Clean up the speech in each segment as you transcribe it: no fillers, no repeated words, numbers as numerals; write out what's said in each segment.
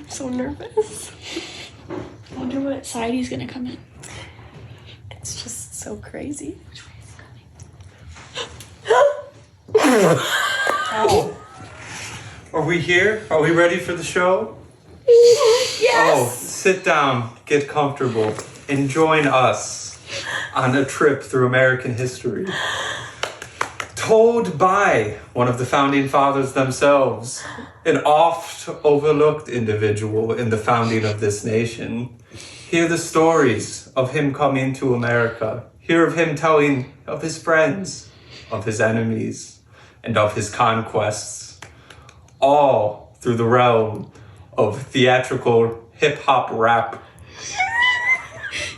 I'm so nervous. I wonder what side he's gonna come in. It's just so crazy. Which way is he coming? Oh. Are we here? Are we ready for the show? Yes! Oh, sit down, get comfortable, and join us on a trip through American history. Told by one of the founding fathers themselves, an oft overlooked individual in the founding of this nation. Hear the stories of him coming to America. Hear of him telling of his friends, of his enemies, and of his conquests. All through the realm of theatrical hip-hop rap.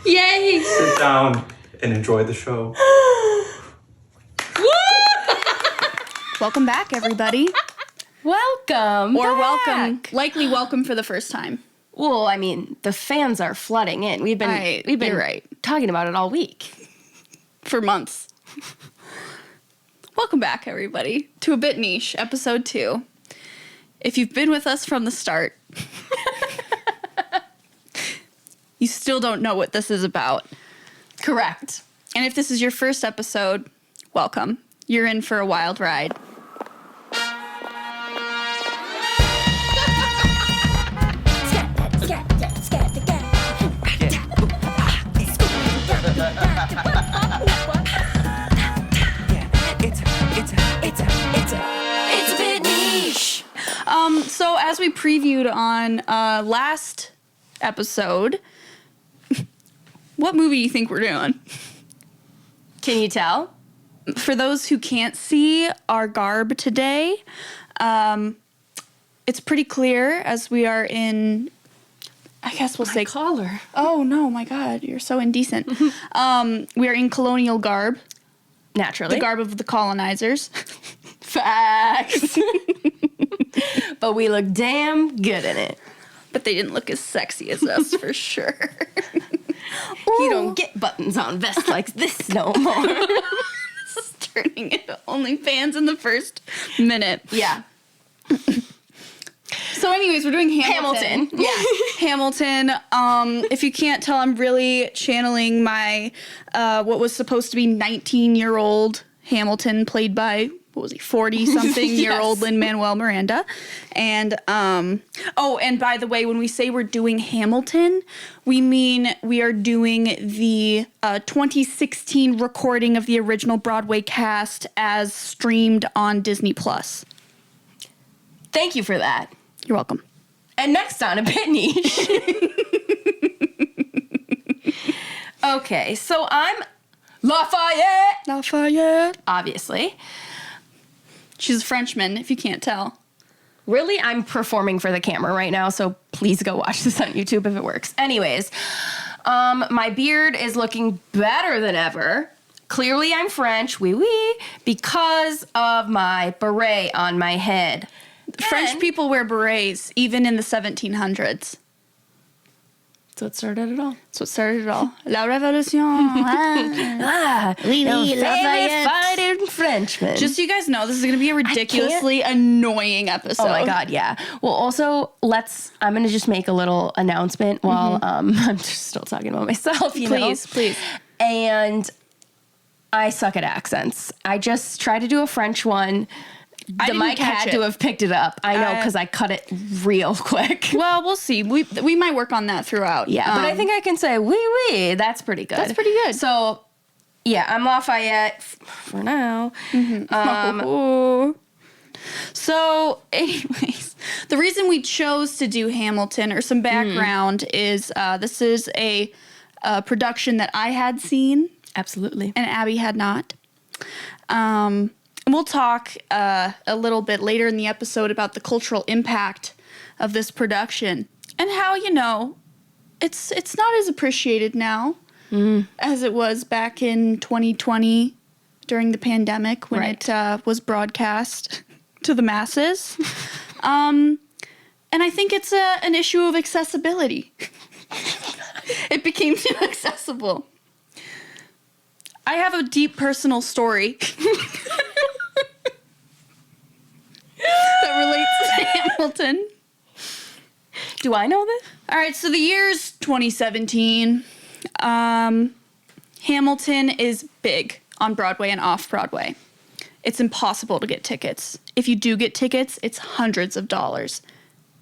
Yay! Sit down and enjoy the show. Welcome back, everybody. Welcome Or back. welcome, likely welcome for the first time. Well, I mean, the fans are flooding in. We've been You're right. talking about it all week. For months. Welcome back, everybody, to A Bit Niche, episode 2. If you've been with us from the start, you still don't know what this is about. Correct. And if this is your first episode, welcome. You're in for a wild ride. It's a bit niche. So as we previewed on last episode, what movie do you think we're doing? Can you tell? For those who can't see our garb today, it's pretty clear as we are in, I guess we'll say collar. Oh no, my God, you're so indecent. We are in colonial garb, Naturally. the garb of the colonizers. Facts. But we look damn good in it. But they didn't look as sexy as us for sure. You don't get buttons on vests like this no more. Turning into OnlyFans in the first minute. Yeah. So anyways, we're doing Hamilton. Yeah. Hamilton. If you can't tell, I'm really channeling my, what was supposed to be 19-year-old Hamilton, played by, what was he, 40-something-year-old Yes. Lin-Manuel Miranda. And, and by the way, when we say we're doing Hamilton, we mean we are doing the 2016 recording of the original Broadway cast as streamed on Disney+. Thank you for that. You're welcome. And next on A Bit Niche. Okay, so I'm Lafayette. obviously. She's a Frenchman, if you can't tell. Really, I'm performing for the camera right now, so please go watch this on YouTube if it works. Anyways, my beard is looking better than ever. Clearly, I'm French, because of my beret on my head. French people wear berets, even in the 1700s. That's what started it all. That's what started it all. La Révolution. Lafayette. Fighting Frenchman. Just so you guys know, this is going to be a ridiculously annoying episode. Oh my God, yeah. Well, also, I'm going to just make a little announcement while I'm just still talking about myself, Please. And I suck at accents. I just tried to do a French one. The didn't mic catch had it. to have picked it up. I know, because I cut it real quick. Well, we'll see. We might work on that throughout. Yeah, but I think I can say oui. That's pretty good. That's pretty good. So, yeah, I'm Lafayette for now. So, anyways, the reason we chose to do Hamilton, or some background, is this is a production that I had seen. Absolutely. And Abby had not. And we'll talk a little bit later in the episode about the cultural impact of this production and how, it's not as appreciated now as it was back in 2020 during the pandemic when it was broadcast to the masses. And I think it's an issue of accessibility. It became too accessible. I have a deep personal story that relates to Hamilton. Do I know this? All right, so the year's 2017. Hamilton is big on Broadway and off-Broadway. It's impossible to get tickets. If you do get tickets, it's hundreds of dollars.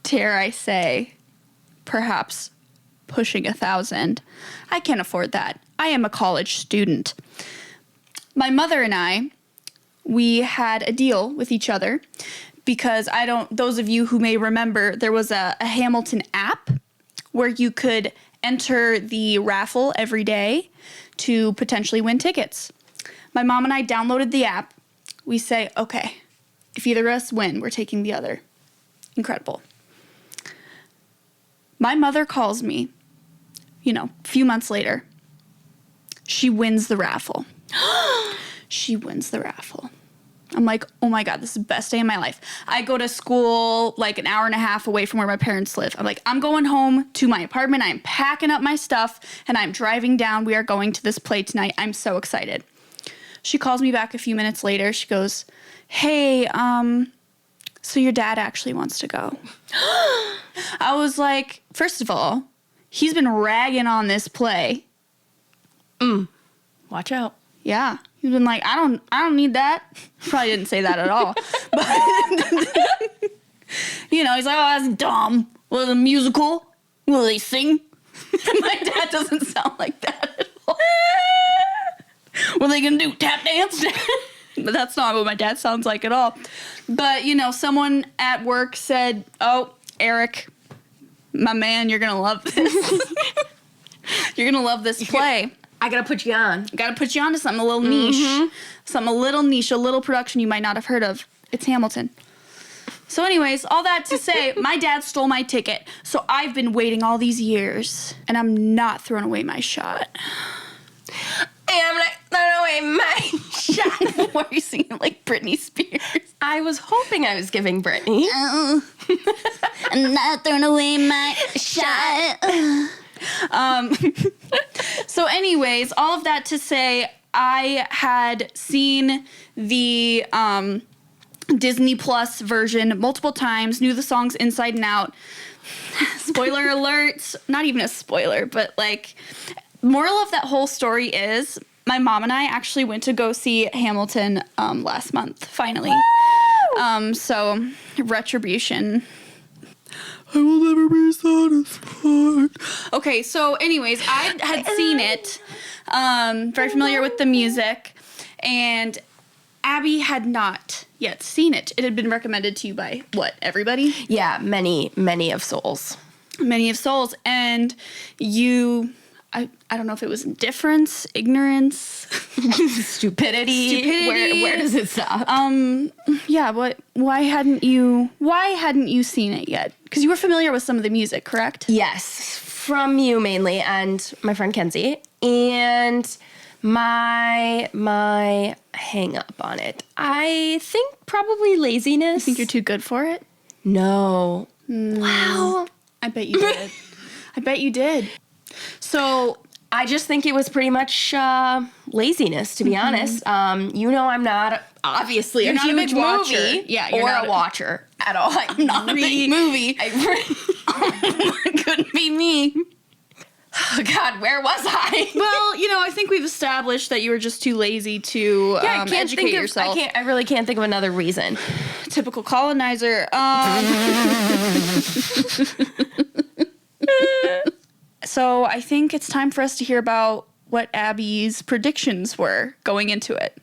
Dare I say, perhaps pushing 1,000. I can't afford that. I am a college student. My mother and I, we had a deal with each other because those of you who may remember, there was a Hamilton app where you could enter the raffle every day to potentially win tickets. My mom and I downloaded the app. We say, okay, if either of us win, we're taking the other. Incredible. My mother calls me, a few months later. She wins the raffle. She wins the raffle. I'm like, oh my God, this is the best day of my life. I go to school like an hour and a half away from where my parents live. I'm like, I'm going home to my apartment. I'm packing up my stuff and I'm driving down. We are going to this play tonight. I'm so excited. She calls me back a few minutes later. She goes, hey, so your dad actually wants to go. I was like, first of all, he's been ragging on this play. Watch out. Yeah. He's been like, I don't need that. Probably didn't say that at all. But, he's like, oh, that's dumb. Was it a musical? Will they sing? My dad doesn't sound like that at all. What are they going to do, tap dance? But that's not what my dad sounds like at all. But, someone at work said, oh, Eric, my man, you're going to love this. You're going to love this play. I gotta put you on. Gotta put you on to something a little niche. Something a little niche, a little production you might not have heard of. It's Hamilton. So anyways, all that to say, my dad stole my ticket. So I've been waiting all these years, and I'm not throwing away my shot. I'm not throwing away my shot. Why are you singing like Britney Spears? I was hoping I was giving Britney. I'm not throwing away my shot. So anyways, all of that to say, I had seen the Disney Plus version multiple times, knew the songs inside and out. Spoiler alert, not even a spoiler, but like, moral of that whole story is my mom and I actually went to go see Hamilton last month, finally. So retribution. I will never be satisfied. Okay, so anyways, I had seen it, very familiar with the music, and Abby had not yet seen it. It had been recommended to you by, what, everybody? Yeah, many of souls. Many of souls, and you... I don't know if it was indifference, ignorance, stupidity. Where does it stop? Yeah, but why hadn't you seen it yet? Because you were familiar with some of the music, correct? Yes, from you mainly and my friend Kenzie. And my hang up on it, I think probably laziness. You think you're too good for it? No. Wow. I bet you did. I bet you did. So I just think it was pretty much laziness, to be honest. I'm not obviously You're a not a huge big watcher. movie Yeah, or a watcher at all. I'm not a big movie. Couldn't be me. Oh God, where was I? Well, I think we've established that you were just too lazy to educate yourself. I really can't think of another reason. Typical colonizer. So I think it's time for us to hear about what Abby's predictions were going into it,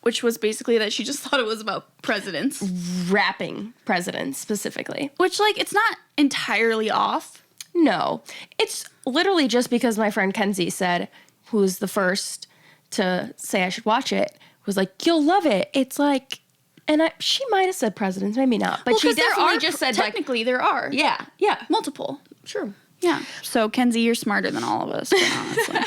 which was basically that she just thought it was about presidents. Rapping presidents, specifically. Which, it's not entirely off. No. It's literally just because my friend Kenzie said, who's the first to say I should watch it, was like, you'll love it. It's like... And she might have said presidents, maybe not. But she definitely just said, technically, there are. Yeah. Multiple. True. Yeah. So, Kenzie, you're smarter than all of us, honestly.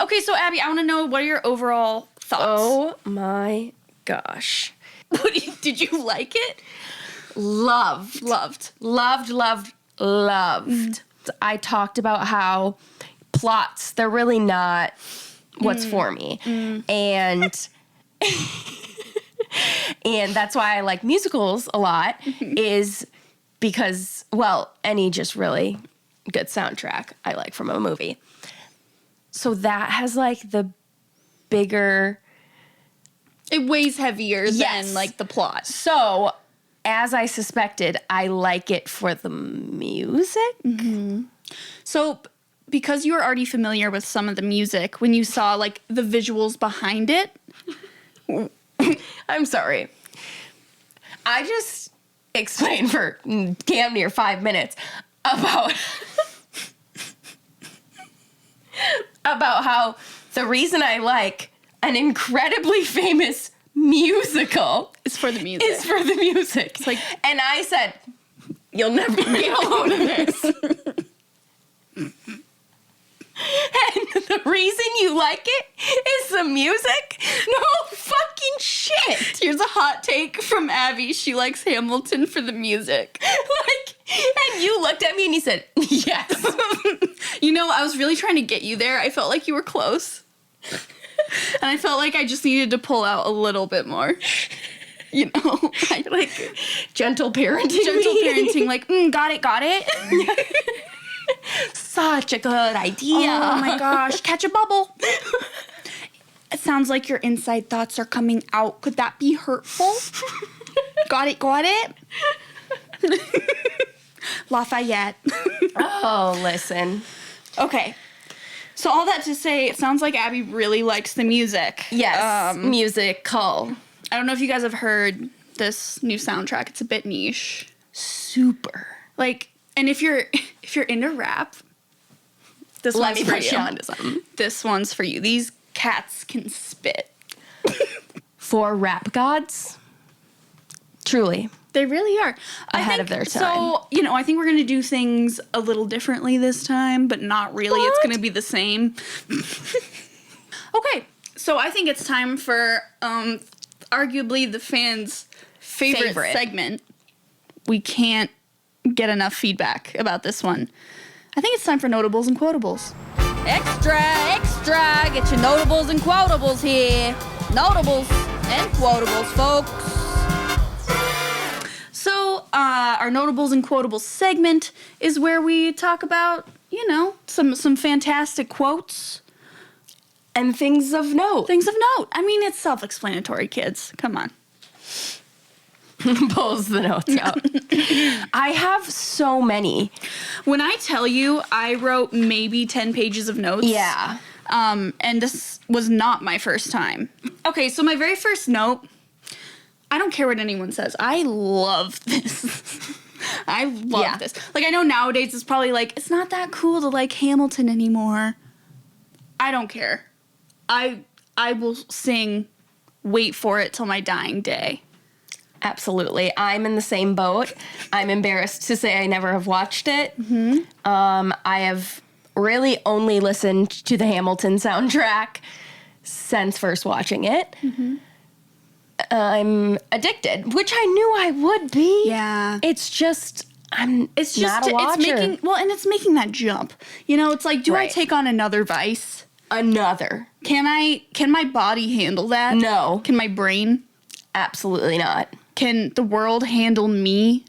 Okay, so, Abby, I want to know, what are your overall thoughts? Oh, my gosh. Did you like it? Loved. I talked about how plots, they're really not what's for me. And and that's why I like musicals a lot, is because, well, any just really good soundtrack I like from a movie. So that has like the bigger... It weighs heavier Yes. than like the plot. So, as I suspected, I like it for the music. So, because you were already familiar with some of the music, when you saw like the visuals behind it, I'm sorry. I just explained for damn near 5 minutes about about how the reason I like an incredibly famous musical it's for the music. is for the music. It's like, And I said, you'll never get a load of this. And the reason you like it is the music? No fucking shit. here's a hot take from Abby. She likes Hamilton for the music. And you looked at me and you said, yes. You know, I was really trying to get you there. I felt like you were close. And I felt like I just needed to pull out a little bit more. You know, like Gentle parenting. gentle parenting, like, got it. Such a good idea. Oh my gosh, catch a bubble. It sounds like your inside thoughts are coming out. Could that be hurtful? Got it. Lafayette. Oh, listen. Okay. So all that to say, it sounds like Abby really likes the music. Yes, musical. I don't know if you guys have heard this new soundtrack. It's a bit niche. Super. Like, and if you're into rap, this Let one's me for put you. you onto something. This one's for you. These cats can spit. For rap gods, truly. They really are. Ahead of their time. So, you know, I think we're going to do things a little differently this time, but not really. It's What? going to be the same. Okay. So I think it's time for arguably the fans' favorite segment. We can't get enough feedback about this one. I think it's time for notables and quotables. Extra, extra, get your notables and quotables here. Notables and quotables, folks. So, our notables and quotables segment is where we talk about, you know, some fantastic quotes. And things of note. Things of note. I mean, it's self-explanatory, kids. Come on. Pulls the notes out. I have so many. When I tell you, I wrote maybe 10 pages of notes. Yeah. And this was not my first time. Okay, so my very first note, I don't care what anyone says. I love this. I love this. Like, I know nowadays it's probably like, it's not that cool to like Hamilton anymore. I don't care. I will sing Wait for It till my dying day. Absolutely. I'm in the same boat. I'm embarrassed to say I never have watched it. Mm-hmm. I have really only listened to the Hamilton soundtrack since first watching it. Mm-hmm. I'm addicted, which I knew I would be. Yeah. It's just, It's just not a watcher. it's making that jump. You know, it's like, do I Right. take on another vice? Another. Can my body handle that? No. Can my brain? Absolutely not. Can the world handle me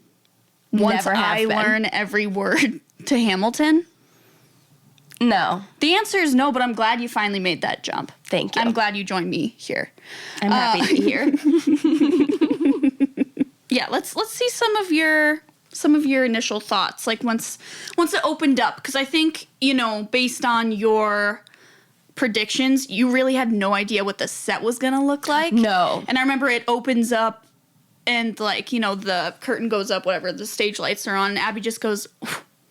once Never have I been. learn every word to Hamilton? No. The answer is no, but I'm glad you finally made that jump. Thank you. I'm glad you joined me here. I'm happy to be here. Yeah, let's see some of your initial thoughts, like once it opened up, because I think, you know, based on your predictions, you really had no idea what the set was gonna look like. No. And I remember it opens up and, like, you know, the curtain goes up, whatever, the stage lights are on, and Abby just goes,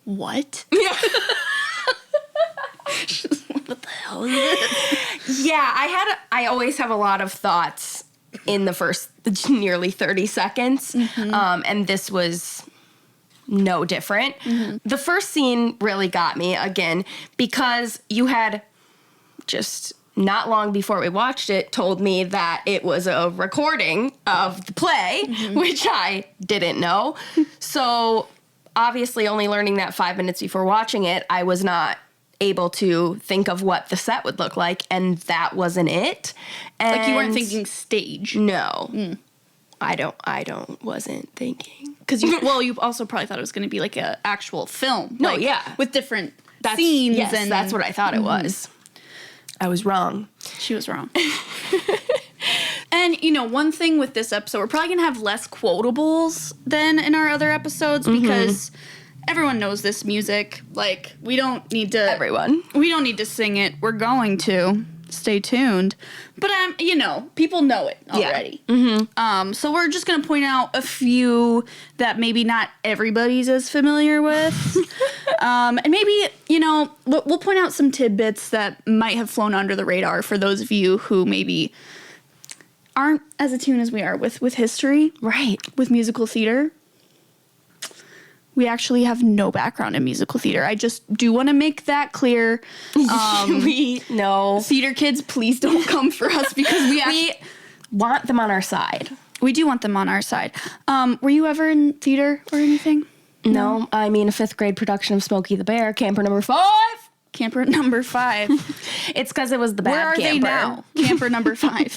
what? Yeah. What the hell is this? Yeah, I always have a lot of thoughts in the first nearly 30 seconds. Mm-hmm. And this was no different. Mm-hmm. The first scene really got me, again, because you had just not long before we watched it told me that it was a recording of the play, which I didn't know. So obviously only learning that 5 minutes before watching it, I was not able to think of what the set would look like, and that wasn't it. And Like, you weren't thinking stage. no. Wasn't thinking. Because you also probably thought it was going to be like an actual film. No, like, yeah. with different scenes. Yes, and that's what I thought it was. I was wrong. She was wrong. And, one thing with this episode, we're probably going to have less quotables than in our other episodes because everyone knows this music. Like, we don't need to sing it. We're going to. Stay tuned. But, people know it already. Yeah. So we're just going to point out a few that maybe not everybody's as familiar with. And maybe, we'll point out some tidbits that might have flown under the radar for those of you who maybe aren't as attuned as we are with history. Right. With musical theater. We actually have no background in musical theater. I just do want to make that clear. Theater kids, please don't come for us because we want them on our side. We do want them on our side. Were you ever in theater or anything? No. I mean, a 5th grade production of Smokey the Bear, Camper Number 5. Camper Number 5. It's because it was the bad Where are camper. they now? Camper Number 5.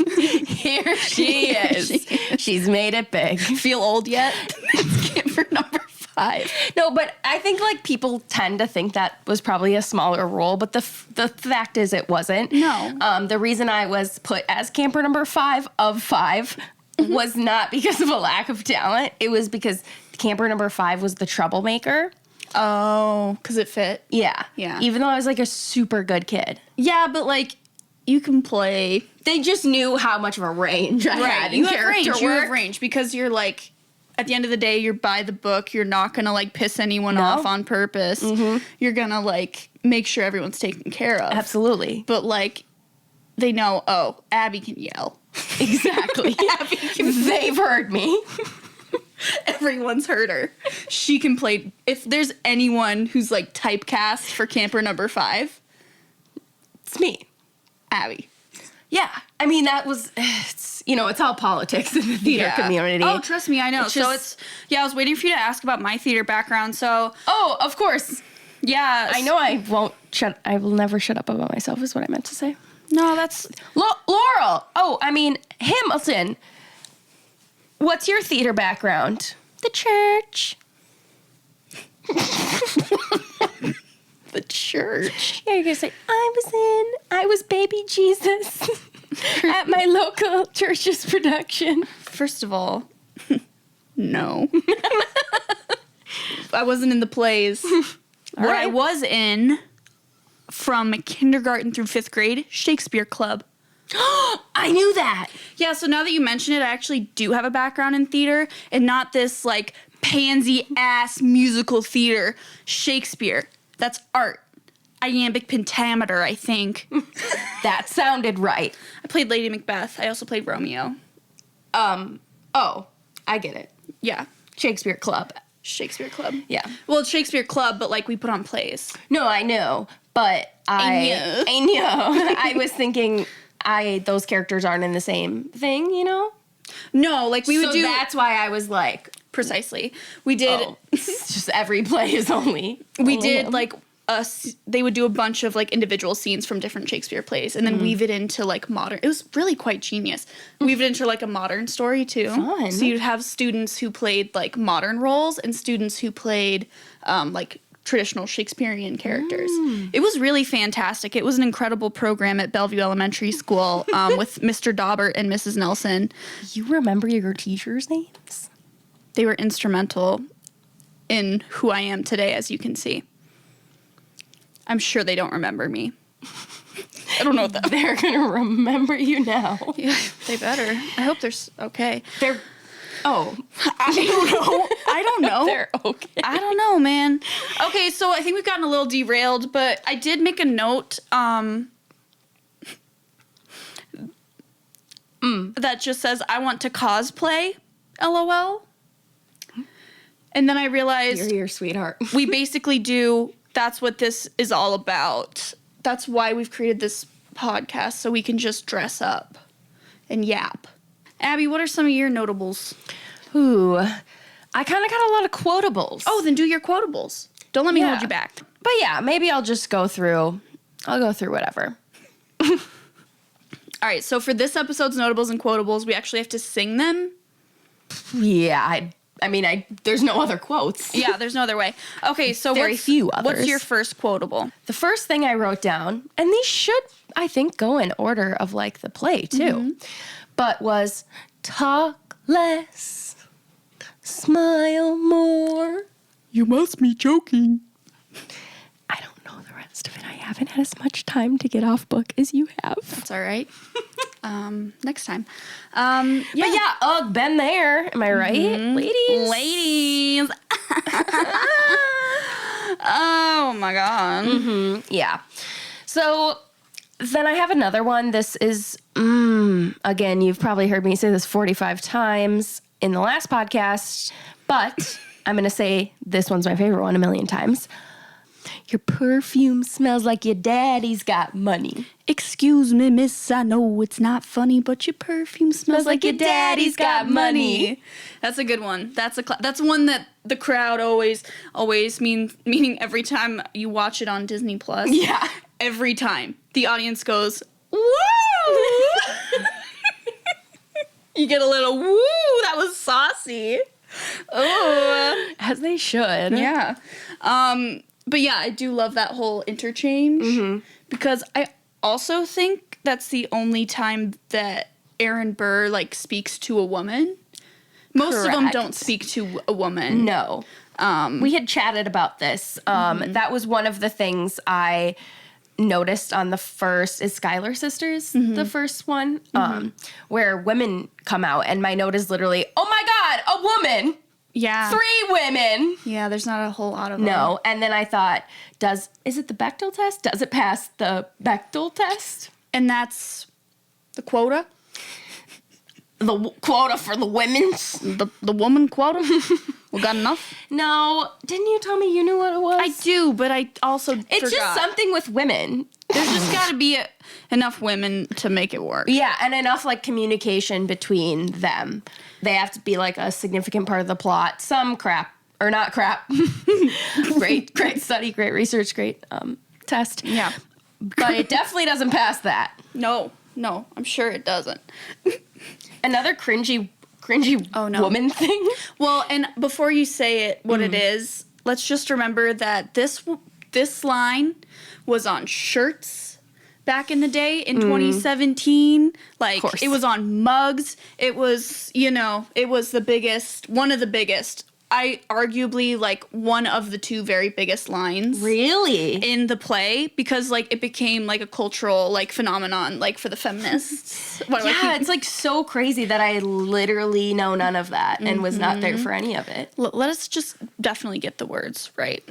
Here she is. She's made it big. Feel old yet? It's Camper Number 5. No, but I think people tend to think that was probably a smaller role, but the fact is it wasn't. No. The reason I was put as Camper Number 5 of 5 was not because of a lack of talent. It was because Camper Number 5 was the troublemaker. Oh, because it fit. Yeah. Yeah. Even though I was a super good kid. Yeah, but you can play. They just knew how much of a range I had in character work. You have range because you're at the end of the day, you're by the book. You're not going to piss anyone off on purpose. You're going to make sure everyone's taken care of. Absolutely. But they know, Abby can yell. Exactly. Abby can They've heard me. Everyone's heard her. She can play. If there's anyone who's typecast for Camper Number 5, it's me. Abby. Yeah. I mean, that was, it's all politics in the theater community. Oh, trust me, I know. I was waiting for you to ask about my theater background, so. Oh, of course. Yeah. I know I will never shut up about myself is what I meant to say. No, that's. Laurel. Oh, I mean, Hamilton. What's your theater background? The church. The church. Yeah, you're going to say, I was baby Jesus at my local church's production. First of all, no. I wasn't in the plays. What I was in from kindergarten through 5th grade, Shakespeare Club. I knew that. Yeah, so now that you mention it, I actually do have a background in theater and not this pansy-ass musical theater. Shakespeare. That's art. Iambic pentameter, I think. That sounded right. I played Lady Macbeth. I also played Romeo. Oh, I get it. Yeah. Shakespeare Club. Shakespeare Club. Yeah. Well, it's Shakespeare Club, but we put on plays. No, I know, but I know. I was thinking those characters aren't in the same thing, No, we would do. That's why I was precisely. We did. It's just every play is only. We did him. They would do a bunch of individual scenes from different Shakespeare plays, and then weave it into modern. It was really quite genius. Weave it into a modern story too. Fun. So you'd have students who played modern roles and students who played traditional Shakespearean characters. It was really fantastic. It was an incredible program at Bellevue Elementary School with Mr. Daubert and Mrs. Nelson. You remember your teachers' names? They were instrumental in who I am today, as you can see. I'm sure they don't remember me. I don't know what that. They're going to remember you now. Yeah, they better. I hope they're okay. I don't know. They're okay. I don't know, man. Okay, so I think we've gotten a little derailed, but I did make a note that just says, I want to cosplay, LOL. And then I realized... You're your sweetheart. We basically do... That's what this is all about. That's why we've created this podcast, so we can just dress up and yap. Abby, what are some of your notables? Ooh, I kind of got a lot of quotables. Oh, then do your quotables. Don't let me hold you back. But yeah, maybe I'll just go through. I'll go through whatever. All right, so for this episode's notables and quotables, we actually have to sing them. Yeah, there's no other quotes. Yeah, there's no other way. Okay, so Very few what's others. your first quotable? The first thing I wrote down, and these should, I think, go in order of like the play too, but was talk less, smile more. You must be joking. I don't know the rest of it. I haven't had as much time to get off book as you have. That's all right. Next time. But yeah, been there. Am I right? Ladies. Oh my God. Yeah. So then I have another one. This is, again, you've probably heard me say this 45 times in the last podcast, but I'm going to say this one's my favorite one a million times. Your perfume smells like your daddy's got money. Excuse me, miss, I know it's not funny, but your perfume smells like your daddy's got money. That's a good one. That's one that the crowd always meaning every time you watch it on Disney Plus. Yeah. Every time the audience goes, woo! You get a little woo, that was saucy. Oh, As they should. yeah. But yeah, I do love that whole interchange because I also think that's the only time that Aaron Burr like speaks to a woman. Most of them Correct. don't speak to a woman. No. We had chatted about this. That was one of the things I noticed on the first, is Schuyler Sisters, the first one, where women come out, and my note is literally, oh my God, a woman! Yeah. 3 women! Yeah, there's not a whole lot of them. No. And then I thought, is it the Bechdel test? Does it pass the Bechdel test? And that's the quota? The quota for the women's? The woman quota? We got enough? No. Didn't you tell me you knew what it was? I do, but I also It's forgot. just something with women. There's just got to be enough women to make it work. Yeah, and enough like communication between them. They have to be like a significant part of the plot. Some crap, or not crap. Great study, great research, great test. Yeah. But it definitely doesn't pass that. No, I'm sure it doesn't. Another cringy Oh, no. woman thing. Well, and before you say it, what it is, let's just remember that this line was on shirts back in the day in 2017. Like, course. it was on mugs. It was, it was the biggest, one of the biggest. Arguably, like, one of the 2 very biggest lines. Really? In the play, because, like, it became, like, a cultural, like, phenomenon, like, for the feminists. Yeah, it's, like, so crazy that I literally know none of that and was not there for any of it. Let us just definitely get the words right.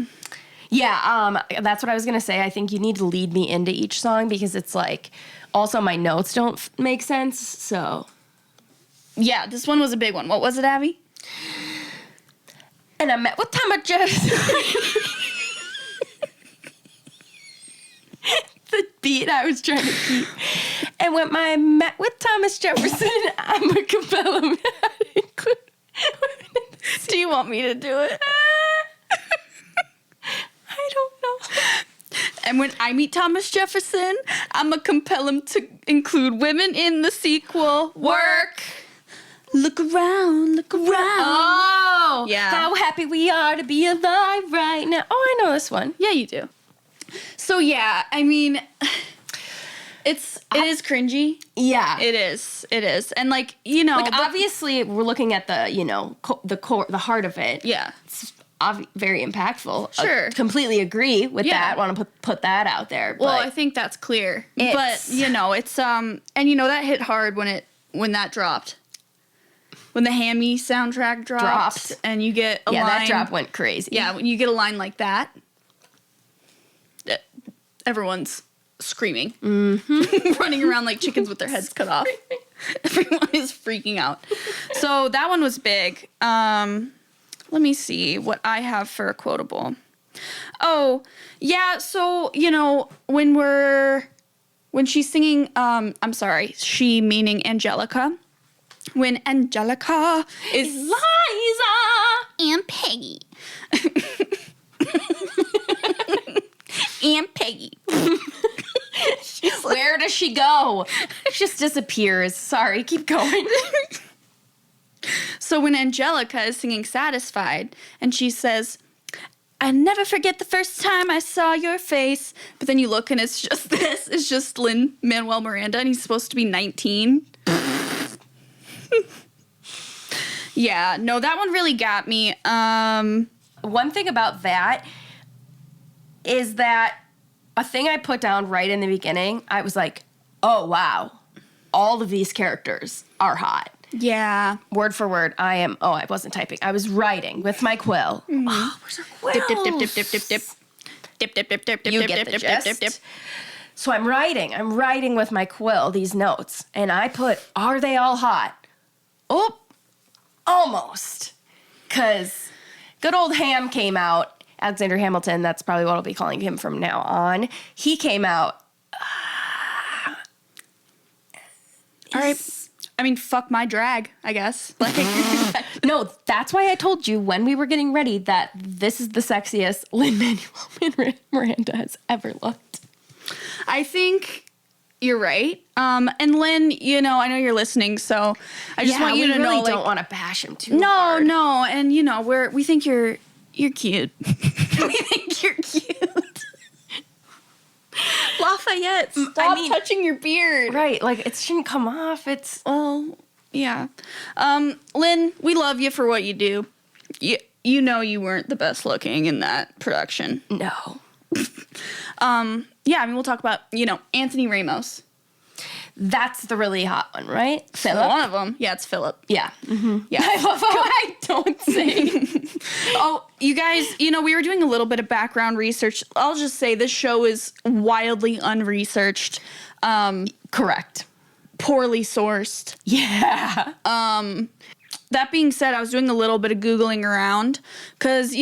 Yeah, that's what I was going to say. I think you need to lead me into each song because it's, like, also my notes don't make sense, so. Yeah, this one was a big one. What was it, Abby? And I met with Thomas Jefferson. The beat I was trying to keep. And when I met with Thomas Jefferson, I'm a compellum. Do you want me to do it? I don't know. And when I meet Thomas Jefferson, I'ma compel him to include women in the sequel. Work. Look around, look around. Oh, Yeah. How happy we are to be alive right now. Oh, I know this one. Yeah, you do. So yeah, I mean, it is cringy. Yeah. It is. And like, Like, obviously, we're looking at the, the core, the heart of it. yeah. It's very impactful. Sure. Completely agree with Yeah. that. Want to put that out there. Well, but I think that's clear. It's- But, it's and that hit hard when that dropped. When the Hammy soundtrack dropped. And you get a line. that drop went crazy. Yeah, when you get a line like that, everyone's screaming. Running around like chickens with their heads cut off. Everyone is freaking out. So that one was big. Let me see what I have for a quotable. Oh, yeah, so, when she's singing, I'm sorry, she meaning Angelica. When Angelica is Liza and Peggy. And Peggy. Where does she go? She just disappears. Sorry, keep going. So when Angelica is singing Satisfied, and she says, I never forget the first time I saw your face. But then you look and it's just this. It's just Lin-Manuel Miranda, and he's supposed to be 19. Yeah, no, that one really got me. One thing about that is that a thing I put down right in the beginning, I was like, oh, wow. All of these characters are hot. Yeah. Word for word, I wasn't typing. I was writing with my quill. Mm-hmm. Oh, where's our quill? Dip, dip, dip, dip, dip, dip, dip. Dip, dip, dip, dip, dip, You dip, get dip, the dip, dip, dip, dip. gist. So I'm writing with my quill these notes, and I put, are they all hot? Oh, almost. Because good old Ham came out, Alexander Hamilton, that's probably what I'll be calling him from now on. He came out. All right. I mean, fuck my drag, I guess. Like, No, that's why I told you when we were getting ready that this is the sexiest Lin-Manuel Miranda has ever looked. I think you're right. And Lynn, I know you're listening, so I just want you to we really know, like, don't want to bash him too hard. no, and we think you're cute. We think you're cute. Lafayette, stop touching your beard. Right, like it shouldn't come off. It's Well, yeah. Lynn, we love you for what you do. You know you weren't the best looking in that production. no. Yeah, I mean, we'll talk about, Anthony Ramos. That's the really hot one, right? Philip. One of them. Yeah, it's Philip. Yeah. Mm-hmm. Yeah. I love how I don't sing. Oh, you guys, we were doing a little bit of background research. I'll just say this show is wildly unresearched, Correct. poorly sourced. Yeah. That being said, I was doing a little bit of Googling around because,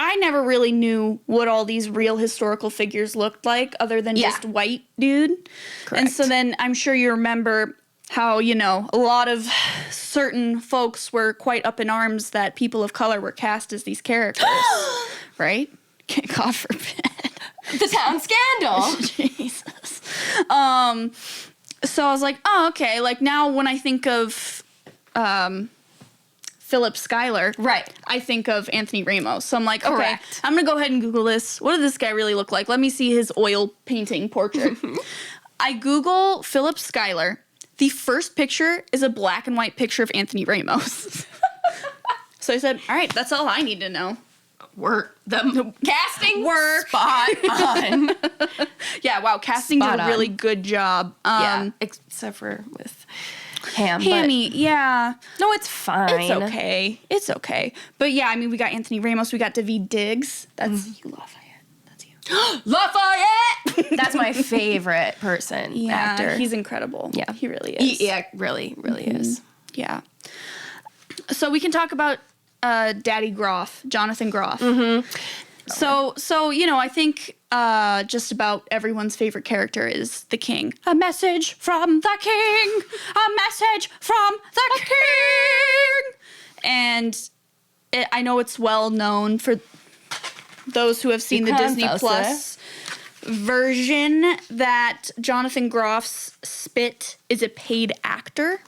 I never really knew what all these real historical figures looked like other than just white dude. Correct. And so then I'm sure you remember how, a lot of certain folks were quite up in arms that people of color were cast as these characters. Right? God forbid. The town scandal. Jesus. So I was like, oh, okay. Like now when I think of Philip Schuyler, Right. I think of Anthony Ramos. So I'm like, okay, Correct. I'm going to go ahead and Google this. What does this guy really look like? Let me see his oil painting portrait. I Google Philip Schuyler. The first picture is a black and white picture of Anthony Ramos. So I said, all right, that's all I need to know. The casting Work. spot on. Yeah, wow, casting did Spot a on. really good job. Yeah, except for with Ham. Hammy, yeah. But no, it's fine. It's okay. It's okay. But yeah, I mean, we got Anthony Ramos. We got David Diggs. That's you, Lafayette. That's you. Lafayette! That's my favorite person, actor. He's incredible. Yeah. He really is. Yeah, really, really is. Yeah. So we can talk about Daddy Groff, Jonathan Groff. So I think just about everyone's favorite character is the king. A message from the king. A message from the king. And I know it's well known for those who have seen the Disney Plus version that Jonathan Groff's spit is a paid actor.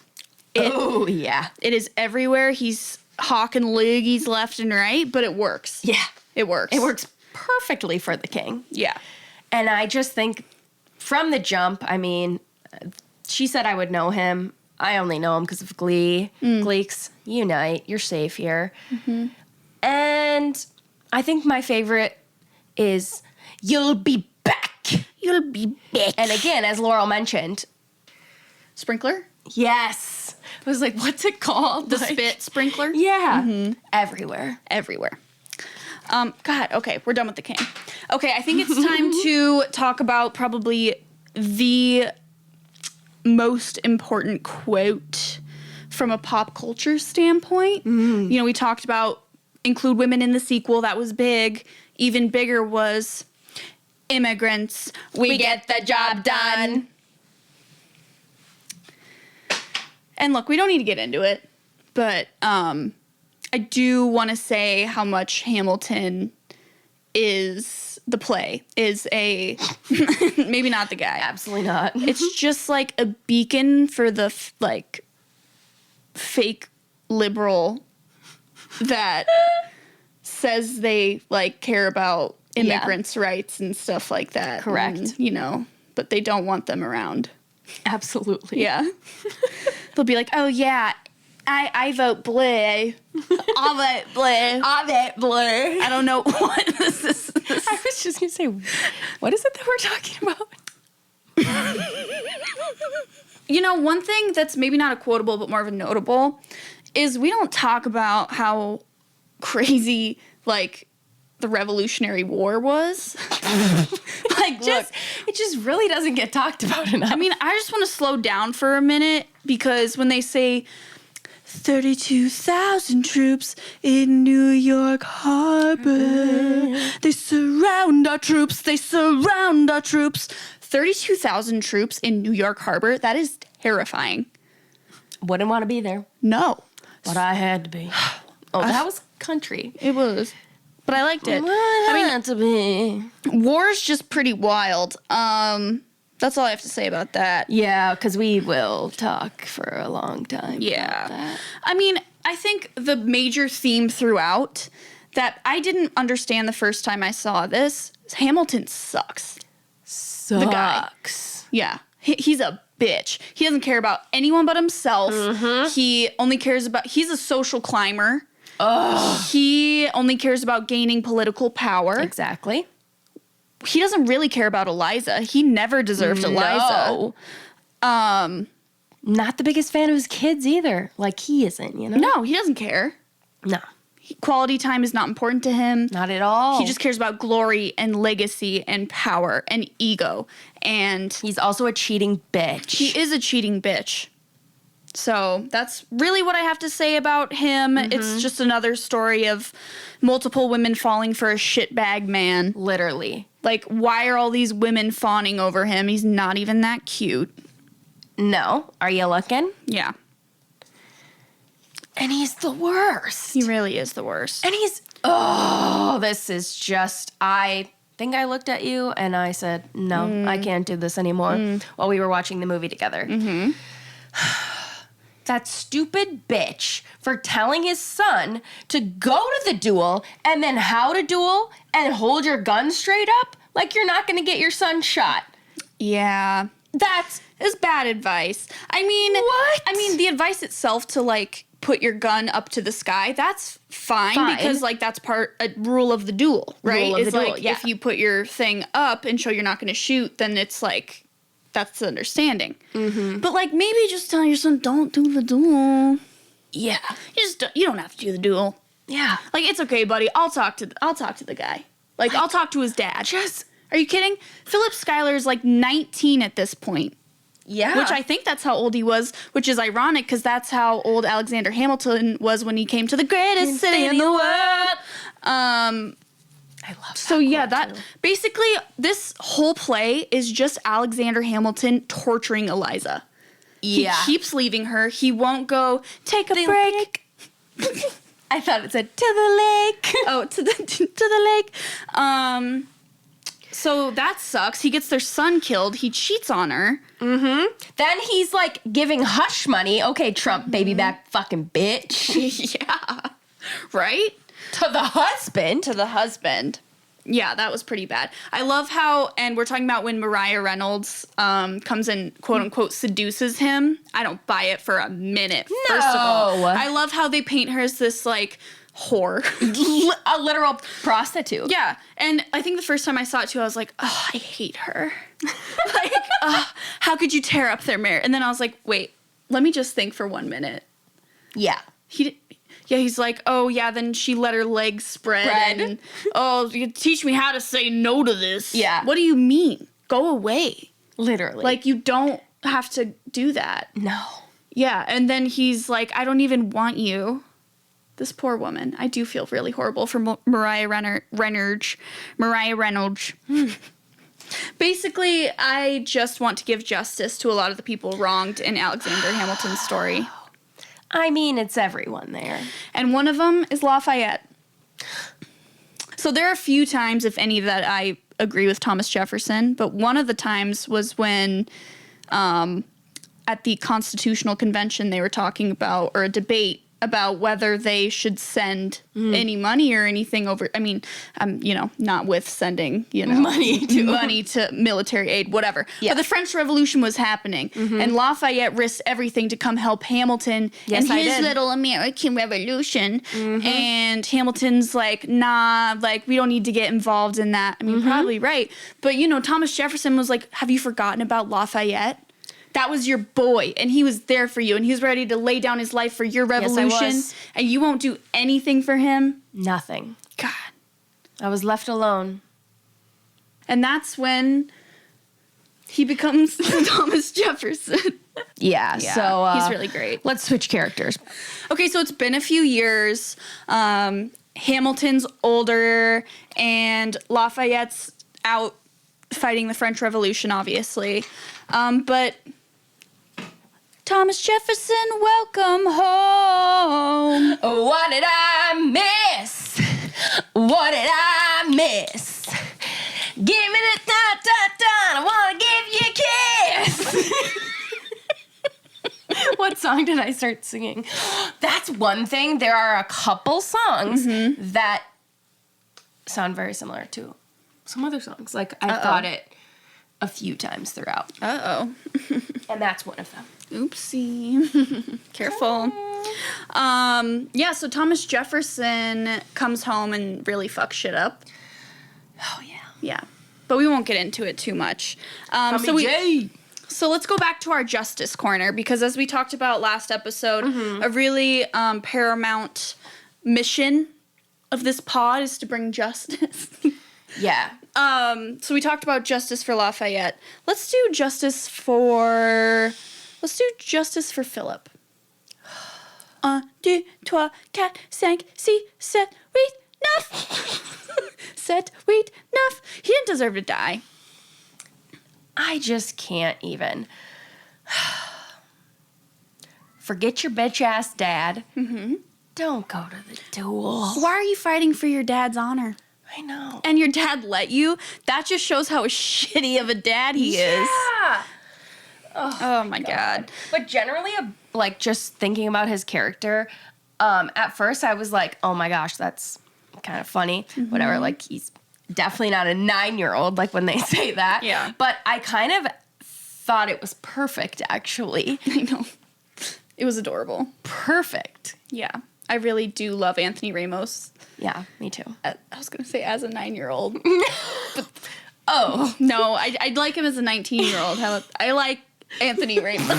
Oh, yeah. It is everywhere. He's hawking loogies left and right, but it works. Yeah. It works. It works perfectly for the king. Yeah. And I just think from the jump, I mean, she said I would know him. I only know him because of Glee. Gleeks, unite. You're safe here. And I think my favorite is You'll Be Back. You'll be back. And again, as Laurel mentioned, Sprinkler? yes. I was like, what's it called? The Like, spit sprinkler? Yeah. Everywhere. Everywhere. God, okay, we're done with the king. Okay, I think it's time to talk about probably the most important quote from a pop culture standpoint. We talked about include women in the sequel. That was big. Even bigger was immigrants. We get the job done. And look, we don't need to get into it, but I do want to say how much Hamilton is the play, is a, maybe not the guy. Absolutely not. It's just like a beacon for the, fake liberal that says they like care about immigrants' rights and stuff like that. Correct. And, you know, but they don't want them around. Absolutely. Yeah. They'll be like, oh yeah, I vote blue. I vote blue. I bet blue. I don't know what this is. I was just gonna say, what is it that we're talking about? You know, one thing that's maybe not a quotable but more of a notable is we don't talk about how crazy, like, the Revolutionary War was. Like, It just really doesn't get talked about enough. I mean, I just want to slow down for a minute because when they say 32,000 troops in New York Harbor, they surround our troops, 32,000 troops in New York Harbor, that is terrifying. Wouldn't want to be there, No. but I had to be. Oh, that was country. It was. But I liked it. I mean, to be. War's just pretty wild. That's all I have to say about that. Yeah, because we will talk for a long time. Yeah. about that. I mean, I think the major theme throughout that I didn't understand the first time I saw this is Hamilton sucks. Sucks. guy. Yeah. He's a bitch. He doesn't care about anyone but himself. He only cares about, he's a social climber. He only cares about gaining political power. Exactly. He doesn't really care about Eliza. He never deserved Eliza. Not the biggest fan of his kids either. Like, he isn't, you know? No, he doesn't care. No. Quality time is not important to him. Not at all. He just cares about glory and legacy and power and ego. And He's also a cheating bitch. he is a cheating bitch. So that's really what I have to say about him. It's just another story of multiple women falling for a shitbag man. Literally. Like, why are all these women fawning over him? He's not even that cute. No. Are you looking? Yeah. And he's the worst. He really is the worst. And he's, oh, this is just, I think I looked at you and I said, no, I can't do this anymore while we were watching the movie together. That stupid bitch for telling his son to go to the duel and then how to duel and hold your gun straight up like you're not going to get your son shot. Yeah. That is bad advice. I mean, What? I mean, the advice itself to, like, put your gun up to the sky, that's fine. Because, like, that's a rule of the duel, right? Rule of It's the duel, like, yeah. if you put your thing up and show you're not going to shoot, then it's like, that's the understanding. But, like, maybe just tell your son, don't do the duel. Yeah. You don't have to do the duel. Yeah. Like, it's okay, buddy. I'll talk to the guy. Like, I'll talk to his dad. Are you kidding? Philip Schuyler's like 19 at this point. Yeah. Which I think that's how old he was, which is ironic because that's how old Alexander Hamilton was when he came to the greatest city in the world. I love that. So yeah, quote, that too. basically this whole play is just Alexander Hamilton torturing Eliza. Yeah. He keeps leaving her. He won't go take a break. I thought it said to the lake. Oh, to the lake. So that sucks. He gets their son killed. He cheats on her. Then he's like giving hush money. Okay, Trump, baby back fucking bitch. Yeah. Right? To the husband. To the husband. Yeah, that was pretty bad. I love how, and we're talking about when Mariah Reynolds comes and quote unquote seduces him. I don't buy it for a minute. First of all, I love how they paint her as this like whore. A literal prostitute. Yeah, and I think the first time I saw it too, I was like, oh, I hate her. Like, how could you tear up their marriage? And then I was like, wait, let me just think for 1 minute. Yeah. He's like, oh, yeah, then she let her legs spread. And, oh, you teach me how to say no to this. Yeah. What do you mean? Go away. Literally. Like, you don't have to do that. no. Yeah, and then he's like, I don't even want you. This poor woman. I do feel really horrible for Mariah Reynolds. Basically, I just want to give justice to a lot of the people wronged in Alexander Hamilton's story. I mean, it's everyone there. And one of them is Lafayette. So there are a few times, if any, that I agree with Thomas Jefferson, but one of the times was when at the Constitutional Convention, they were talking about, or a debate about whether they should send any money or anything over. I mean, not with sending, money to military aid, whatever. Yeah. But the French Revolution was happening, and Lafayette risked everything to come help Hamilton and his little American Revolution. And Hamilton's like, nah, like, we don't need to get involved in that. I mean, probably right. But, Thomas Jefferson was like, have you forgotten about Lafayette? That was your boy, and he was there for you, and he was ready to lay down his life for your revolution. Yes, I was. And you won't do anything for him? Nothing. God. I was left alone. And that's when he becomes Thomas Jefferson. Yeah, so... he's really great. Let's switch characters. Okay, so it's been a few years. Hamilton's older, and Lafayette's out fighting the French Revolution, obviously. But... Thomas Jefferson, welcome home. What did I miss? What did I miss? Give me the da-da-da, I want to give you a kiss. What song did I start singing? That's one thing. There are a couple songs that sound very similar to some other songs. Like, I thought it a few times throughout. Uh-oh. And that's one of them. Oopsie. Careful. So Thomas Jefferson comes home and really fucks shit up. Oh, yeah. Yeah. But we won't get into it too much. So let's go back to our justice corner, because as we talked about last episode, a really paramount mission of this pod is to bring justice. Yeah. So we talked about justice for Lafayette. Let's do justice for Philip. 1, 2, 3, 4, 5, 6, 7, 8, 9. 7, 8, 9. He didn't deserve to die. I just can't even. Forget your bitch-ass dad. Don't go to the duel. Why are you fighting for your dad's honor? I know. And your dad let you? That just shows how shitty of a dad he is. Yeah. Oh my God. But generally, just thinking about his character, at first I was like, oh my gosh, that's kind of funny. Whatever, like, he's definitely not a 9-year-old, like when they say that. Yeah. But I kind of thought it was perfect, actually. I know. It was adorable. Perfect. Yeah. I really do love Anthony Ramos. Yeah, me too. I was going to say as a 9-year-old. Oh. No, I'd like him as a 19-year-old. I like Anthony Ramos.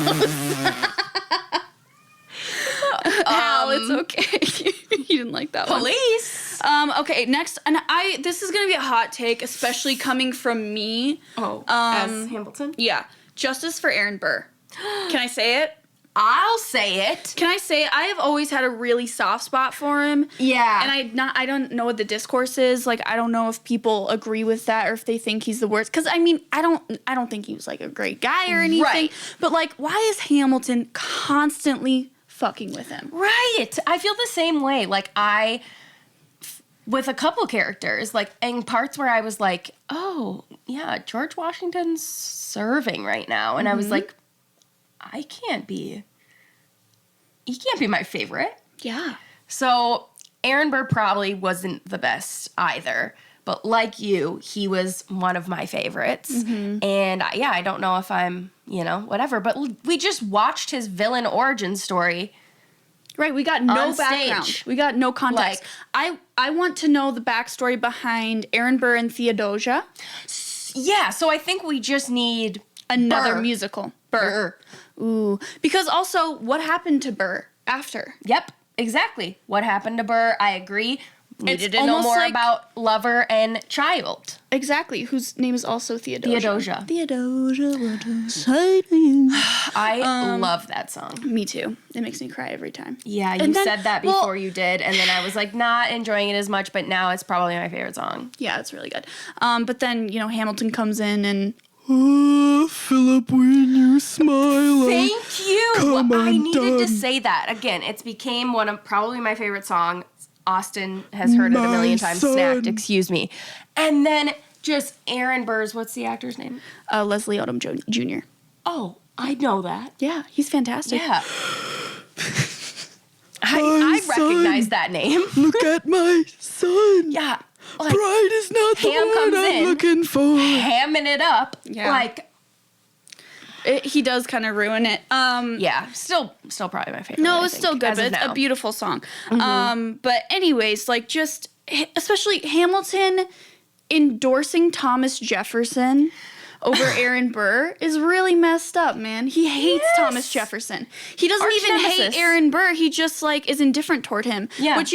Al, it's okay. You didn't like that Police. one. Okay, next. And this is going to be a hot take, especially coming from me. Oh, as Hamilton? Yeah. Justice for Aaron Burr. Can I say it? I'll say it. Can I say I have always had a really soft spot for him. Yeah. And I don't know what the discourse is. Like, I don't know if people agree with that or if they think he's the worst. Because, I mean, I don't think he was, like, a great guy or anything. Right. But, like, why is Hamilton constantly fucking with him? Right. I feel the same way. Like, with a couple characters, like, in parts where I was like, oh, yeah, George Washington's serving right now. And I was like, he can't be my favorite. Yeah. So Aaron Burr probably wasn't the best either. But like you, he was one of my favorites. And I don't know if I'm, whatever. But we just watched his villain origin story. Right, we got no on background. stage. We got no context. I want to know the backstory behind Aaron Burr and Theodosia. Yeah, so I think we just need Another Burr. musical. Burr. Ooh. Because also, what happened to Burr after? Yep, exactly. What happened to Burr? I agree. Needed to know almost more like- about lover and child. Exactly, whose name is also Theodosia. Theodosia. what I say to you. I love that song. Me too. It makes me cry every time. Yeah, you And then- said that well- before you did, and then I was like not enjoying it as much, but now it's probably my favorite song. Yeah, it's really good. But then, Hamilton comes in and... Philip, when you smile. Thank you. Come I needed to undone. say that. Again, it's became one of probably my favorite songs. Austin has heard it a million times. son. Snapped, excuse me. And then just Aaron Burr's, what's the actor's name? Leslie Odom Jr. Oh, I know that. Yeah, he's fantastic. Yeah. I recognize that name. Look at my son. Yeah. Like, Pride is not the Ham word comes I'm in. looking for. hamming it up. Yeah. Like, He does kind of ruin it. yeah. Still probably my favorite. No, I it's think, still good, as but of it's a now. beautiful song. But anyways, like just, especially Hamilton endorsing Thomas Jefferson over Aaron Burr is really messed up, man. He hates Thomas Jefferson. He doesn't Arch even hate nemesis. Aaron Burr. He just like is indifferent toward him. Yeah. Which,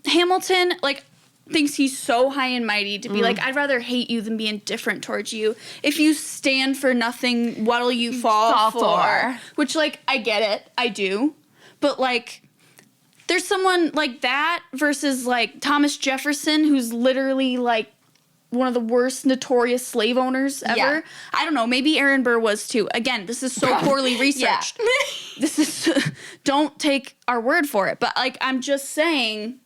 Hamilton, like, thinks he's so high and mighty to be like, I'd rather hate you than be indifferent towards you. If you stand for nothing, what'll you fall for? Which, like, I get it. I do. But, like, there's someone like that versus, like, Thomas Jefferson, who's literally, like, one of the worst notorious slave owners ever. Yeah. I don't know. Maybe Aaron Burr was too. Again, this is so poorly researched. This is, don't take our word for it. But, like, I'm just saying,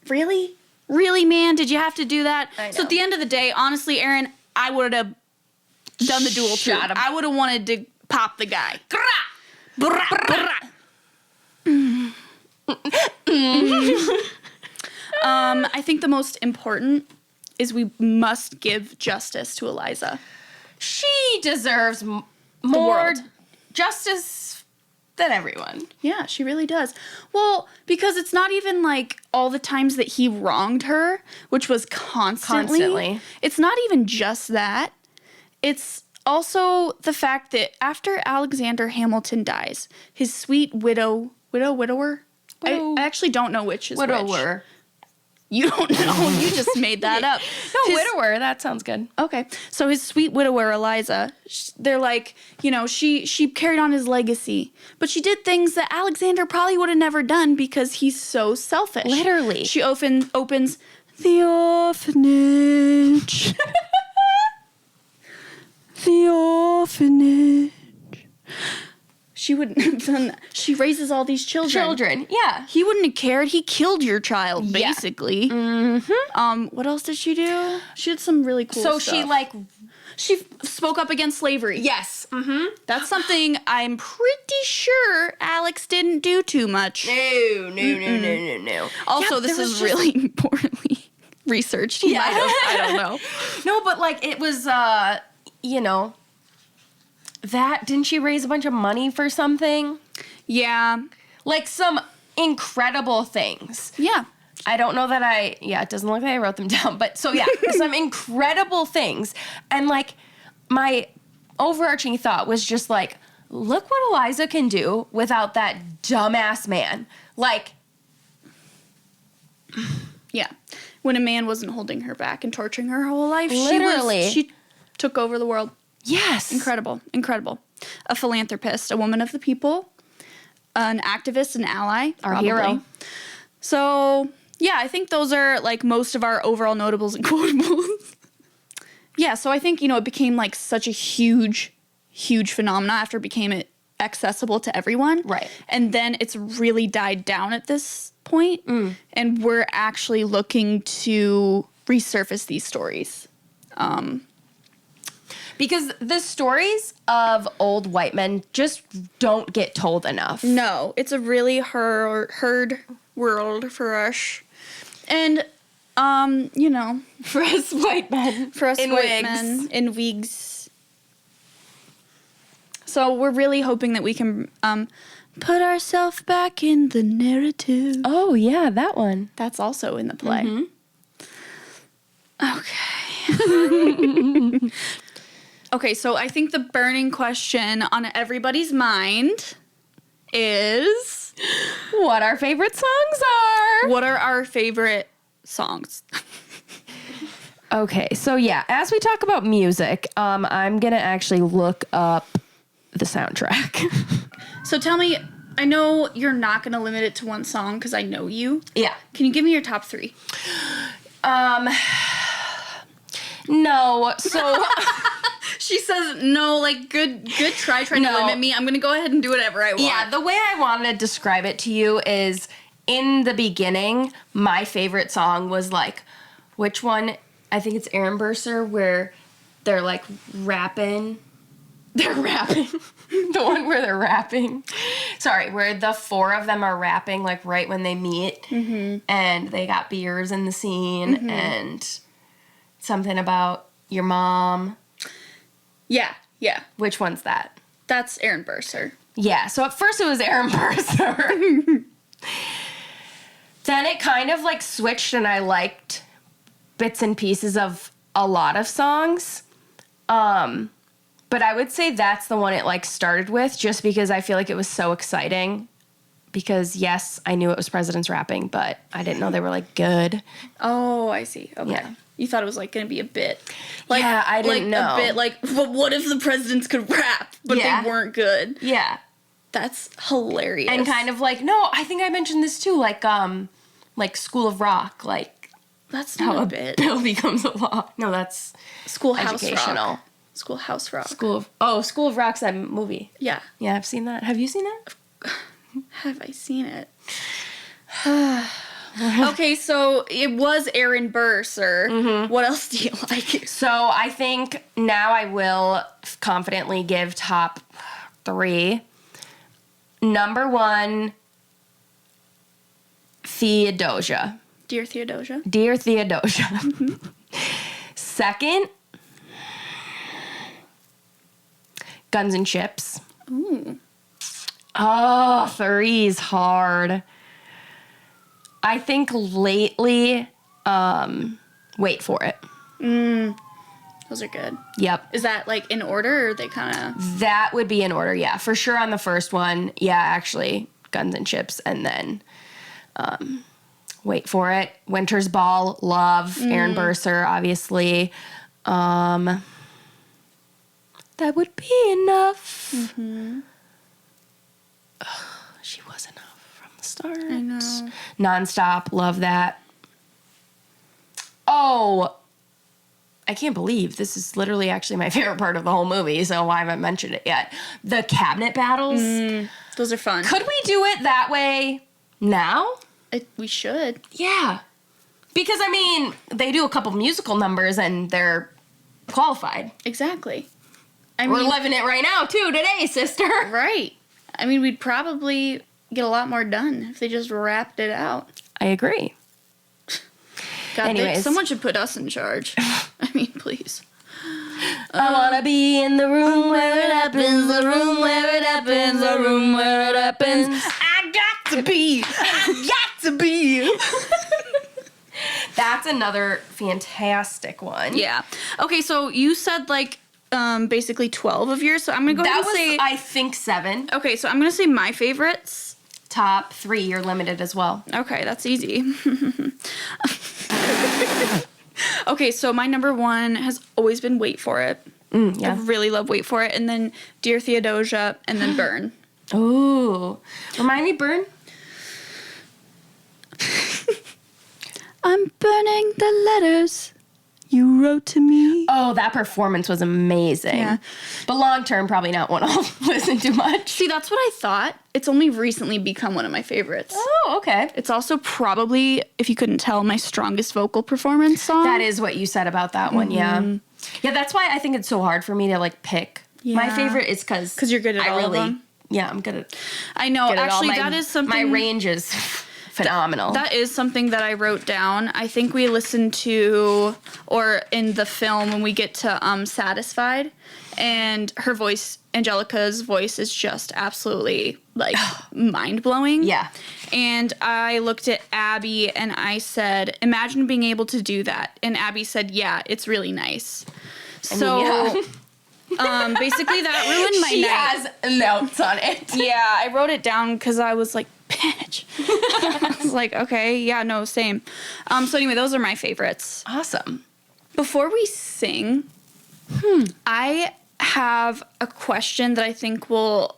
really? Really, man? Did you have to do that? I know. So at the end of the day, honestly, Aaron, I would have done the duel too. Shot him. I would have wanted to pop the guy. I think the most important is we must give justice to Eliza. She deserves more world. justice than everyone. Yeah, she really does. Well, because it's not even like all the times that he wronged her, which was constantly. It's not even just that. It's also the fact that after Alexander Hamilton dies, his sweet widower? I actually don't know which is which. Widower. You don't know. You just made that up. No, His- widower. That sounds good. Okay. So his sweet widower, Eliza, they're like, she carried on his legacy. But she did things that Alexander probably would have never done because he's so selfish. Literally. She opens the orphanage. The orphanage. She wouldn't have done that. She raises all these children. Yeah. He wouldn't have cared. He killed your child, Yeah. basically. Mm-hmm. What else did she do? She did some really cool So stuff. she She spoke up against slavery. yes. Mm-hmm. That's something I'm pretty sure Alex didn't do too much. No. Also, Yeah, this there was is just- really poorly researched. He might have. I don't know. No, but like it was that didn't she raise a bunch of money for something? Yeah. Like some incredible things. Yeah. I don't know that it doesn't look like I wrote them down, but so yeah, some incredible things. And like my overarching thought was just like, look what Eliza can do without that dumbass man. Like, Yeah. When a man wasn't holding her back and torturing her whole life, Literally. she took over the world. yes. Incredible. A philanthropist, a woman of the people, an activist, an ally. Our probably. hero. So, yeah, I think those are like most of our overall notables and quotables. Yeah, so I think, it became like such a huge phenomena after it became accessible to everyone. Right. And then it's really died down at this point, and we're actually looking to resurface these stories. Because the stories of old white men just don't get told enough. No, it's a really herd world for us. And, For us white men. for us in white wigs. men in wigs. So we're really hoping that we can put ourselves back in the narrative. Oh, yeah, that one. That's also in the play. Okay. Okay, so I think the burning question on everybody's mind is, What our favorite songs are. what are our favorite songs? Okay, so yeah, as we talk about music, I'm gonna actually look up the soundtrack. So tell me, I know you're not going to limit it to one song because I know you. Yeah. Can you give me your top 3? No, so She says no, like good try trying to No. limit me. I'm going to go ahead and do whatever I want. yeah, the way I want to describe it to you is in the beginning, my favorite song was like, which one? I think it's Aaron Burser where they're like rapping. They're rapping. The one where they're rapping. Sorry, where the four of them are rapping, like, right when they meet. Mm-hmm. And they got beers in the scene. And something about your mom. Yeah. Which one's that? That's Aaron Burser. Yeah, so at first it was Aaron Burser. Then it kind of, like, switched, and I liked bits and pieces of a lot of songs. But I would say that's the one it, like, started with, just because I feel like it was so exciting. Because, yes, I knew it was presidents rapping, but I didn't know they were, like, good. Oh, I see. Okay. Yeah. You thought it was, like, going to be a bit. Like, Yeah, I didn't know. A bit, like, well, what if the presidents could rap, but Yeah. they weren't good? Yeah. That's hilarious. And kind of like, no, I think I mentioned this too, like School of Rock, like That's how not a a bit. bill becomes a law. No, that's Schoolhouse educational. Rock. Schoolhouse Rock. School of Rock's that movie. Yeah. Yeah, I've seen that. Have you seen that? Have I seen it? Okay, so it was Aaron Burser. Mm-hmm. What else do you like? So I think now I will confidently give top 3. Number 1, Theodosia. Dear Theodosia. Dear Theodosia. Second, Guns and Chips. Ooh. Oh, 3's hard. I think lately, Wait For It. Those are good. Yep. Is that, like, in order, or are they kind of... That would be in order, yeah. For sure on the first one, yeah, actually, Guns and Chips, and then Wait For It. Winter's Ball, love. Aaron Burser, obviously. That would be enough. Mm-hmm. She was enough from the start. I know. Nonstop, love that. Oh, I can't believe this is literally actually my favorite part of the whole movie, so why haven't I mentioned it yet? The cabinet battles. Those are fun. Could we do it that way now? We should. Yeah. Because, I mean, they do a couple musical numbers and they're qualified. Exactly. We're living it right now, too, today, sister. Right. I mean, we'd probably get a lot more done if they just rapped it out. I agree. God, Anyways. someone should put us in charge. I mean, please. I wanna be in the room where it happens, the room where it happens, the room where it happens. I got to be. I got to be. That's another fantastic one. Yeah. Okay, so you said, like, basically 12 of yours, so I'm gonna go ahead That and was, say... I think, 7. Okay, so I'm gonna say my favorites. Top 3, you're limited as well. Okay, that's easy. Okay, so my number 1 has always been Wait For It. Yeah. I really love Wait For It. And then Dear Theodosia, and then Burn. Ooh. Remind me, Burn? I'm burning the letters you wrote to me. Oh, that performance was amazing. Yeah. But long term, probably not one I'll listen to much. See, that's what I thought. It's only recently become one of my favorites. Oh, okay. It's also probably, if you couldn't tell, my strongest vocal performance song. That is what you said about that one, yeah. Yeah, that's why I think it's so hard for me to, like, pick. My Yeah. favorite is because... 'Cause you're good at all of them? Yeah, I'm good at... I know. good at all. Actually, My- that is something... My range is phenomenal. That is something that I wrote down. I think we listened to, or in the film when we get to Satisfied, and her voice, Angelica's voice, is just absolutely, like, mind-blowing. Yeah. And I looked at Abby and I said, imagine being able to do that. And Abby said, yeah, it's really nice. Basically that ruined my She night. has notes on it. Yeah, I wrote it down because I was like, bitch. I was like, okay, yeah, no, same. So anyway, those are my favorites. Awesome. Before we sing, I have a question that I think Oh,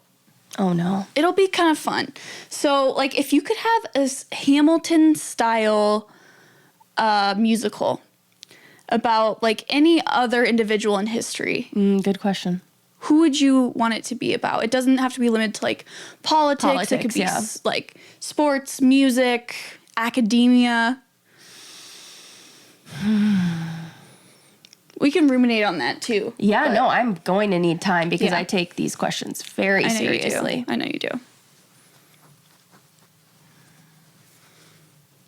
no. it'll be kind of fun. So, like, if you could have a Hamilton-style musical about, like, any other individual in history, Good question. who would you want it to be about? It doesn't have to be limited to, like, politics. It could be, yeah. like, sports, music, academia. We can ruminate on that too. Yeah, but no, I'm going to need time because Yeah. I take these questions very I know seriously. You do. I know you do.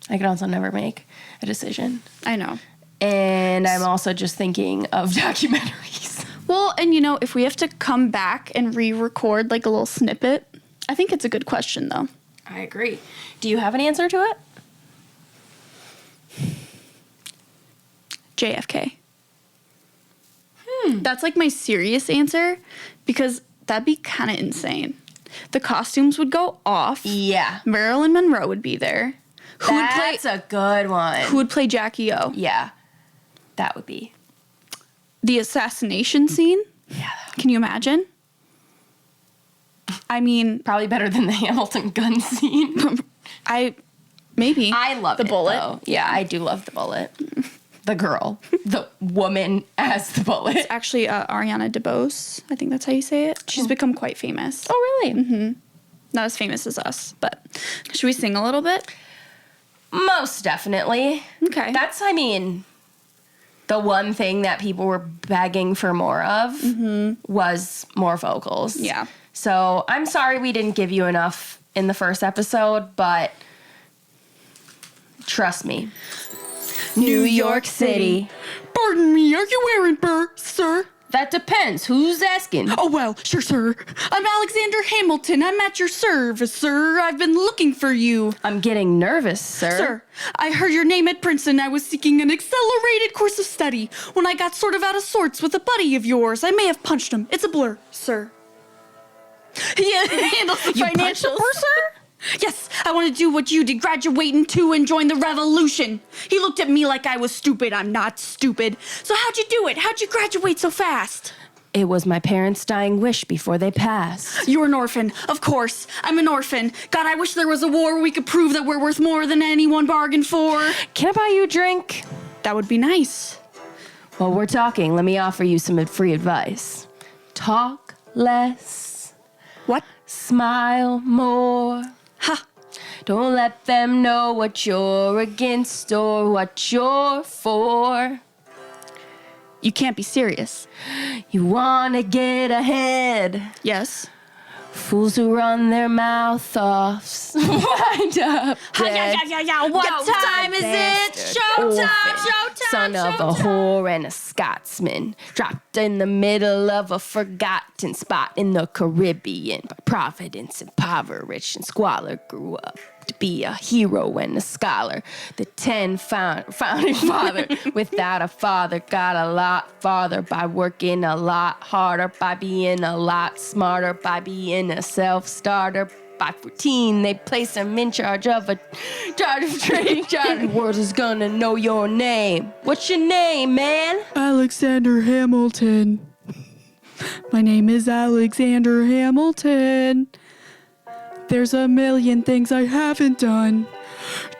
I can also never make a decision. I know. And I'm also just thinking of documentaries. Well, and if we have to come back and re-record like a little snippet, I think it's a good question though. I agree. Do you have an answer to it? JFK. That's like my serious answer because that'd be kind of insane. The costumes would go off. Yeah. Marilyn Monroe would be there. That's a good one. Who would play Jackie O? Yeah. That would be. The assassination scene? Yeah. Can you imagine? I mean, Probably better than the Hamilton gun scene. maybe. I love the it, bullet. though. Yeah, I do love the bullet. The girl. The woman as the bullet. Actually, Ariana DeBose. I think that's how you say it. She's become quite famous. Oh, really? Mm-hmm. Not as famous as us, but should we sing a little bit? Most definitely. Okay. That's, the one thing that people were begging for more of was more vocals. Yeah. So I'm sorry we didn't give you enough in the first episode, but trust me. New York City. Pardon me, are you wearing burr, sir? That depends. Who's asking? Oh, well, sure, sir. I'm Alexander Hamilton. I'm at your service, sir. I've been looking for you. I'm getting nervous, sir. Sir, I heard your name at Princeton. I was seeking an accelerated course of study. When I got sort of out of sorts with a buddy of yours, I may have punched him. It's a blur, sir. He handles the punched a financials. sir? Yes, I want to do what you did, graduate into and join the revolution. He looked at me like I was stupid. I'm not stupid. So how'd you do it? How'd you graduate so fast? It was my parents' dying wish before they passed. You're an orphan. Of course. I'm an orphan. God, I wish there was a war where we could prove that we're worth more than anyone bargained for. Can I buy you a drink? That would be nice. While we're talking, let me offer you some free advice. Talk less. What? Smile more. Ha! Don't let them know what you're against or what you're for. You can't be serious. You wanna get ahead. Yes. Fools who run their mouth off wind up dead. What time is it? Showtime, showtime, son of a whore and a Scotsman, dropped in the middle of a forgotten spot in the Caribbean. By providence, impoverished and squalor, grew up to be a hero and a scholar. The 10 founding father, without a father, got a lot farther by working a lot harder, by being a lot smarter, by being a self-starter. By 14, they place him in charge of trading. The world is gonna know your name. What's your name, man? Alexander Hamilton. My name is Alexander Hamilton. There's a million things I haven't done.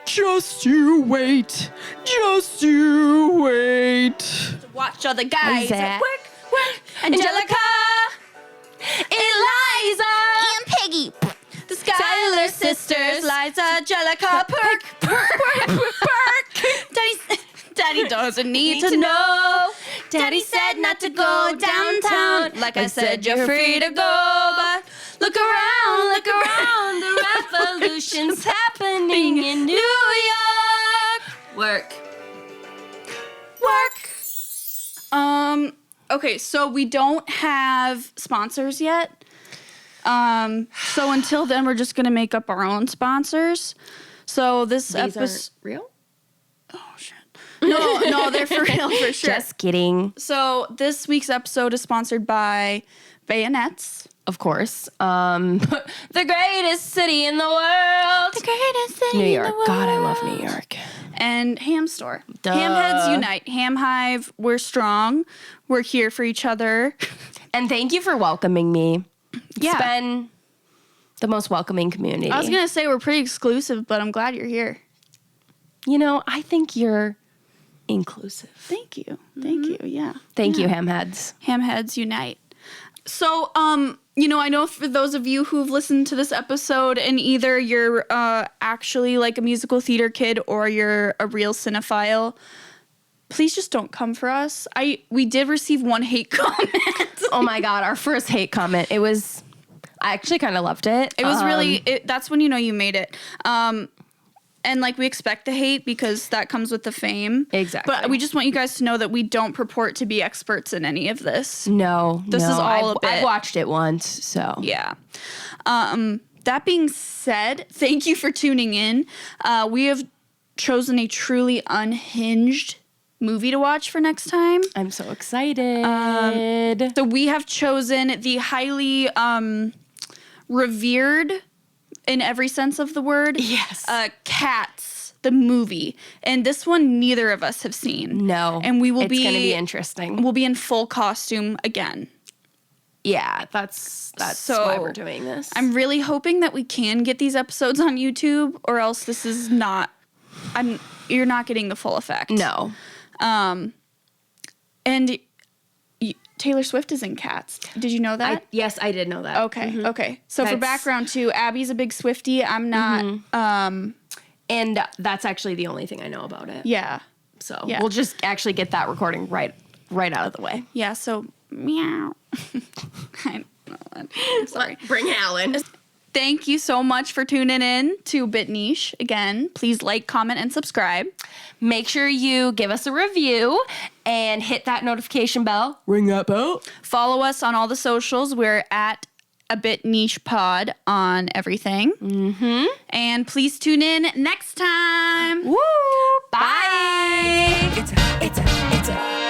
Just you wait. Just you wait. Watch other guys. Isaac. Work. Angelica. Eliza. And Peggy. The Schuyler sisters. Liza, Angelica, Perk. Daddy doesn't need to know. Daddy said not to go downtown. Like I said, you're free to go. But look around. The revolution's happening in New York. Work. Okay, so we don't have sponsors yet. So until then, we're just gonna make up our own sponsors. So this episode, real? oh shit, no, they're for real for sure. Just kidding. So this week's episode is sponsored by Bayonets. Of course. The greatest city in the world. The greatest city New in York. the world. God, I love New York. And Ham Store. Duh. Ham Heads Unite. Ham Hive, we're strong. We're here for each other. And thank you for welcoming me. Yeah. It's been the most welcoming community. I was going to say we're pretty exclusive, but I'm glad you're here. You know, I think you're inclusive. Thank you. Thank you. Yeah. Thank you, Hamheads. Ham Heads Unite. So, I know for those of you who've listened to this episode and either you're actually like a musical theater kid or you're a real cinephile, please just don't come for us. We did receive one hate comment. Oh my God, our first hate comment. I actually kind of loved it. It was really, that's when you know you made it. And like we expect the hate because that comes with the fame. Exactly. But we just want you guys to know that we don't purport to be experts in any of this. No. This is all a bit. I've watched it once, so. Yeah. That being said, thank you for tuning in. We have chosen a truly unhinged movie to watch for next time. I'm so excited. So we have chosen the highly revered, in every sense of the word, Yes. Cats, the movie. And this one neither of us have seen. No. And we will it's going to be interesting. We'll be in full costume again. Yeah, that's So, why we're doing this. I'm really hoping that we can get these episodes on YouTube, or else this is not. You're not getting the full effect. No. And Taylor Swift is in Cats. Did you know that? Yes, I did know that. Okay. Okay. So for That's- background too, Abby's a big Swiftie. I'm not. And that's actually the only thing I know about it. Yeah. So Yeah. we'll just actually get that recording right out of the way. Yeah. So meow. I don't know. I'm sorry. Bring Alan. Thank you so much for tuning in to Bit Niche. Again, please like, comment, and subscribe. Make sure you give us a review and hit that notification bell. Ring that bell. Follow us on all the socials. We're at A Bit Niche Pod on everything. Mm-hmm. And please tune in next time. Woo! Bye. It's a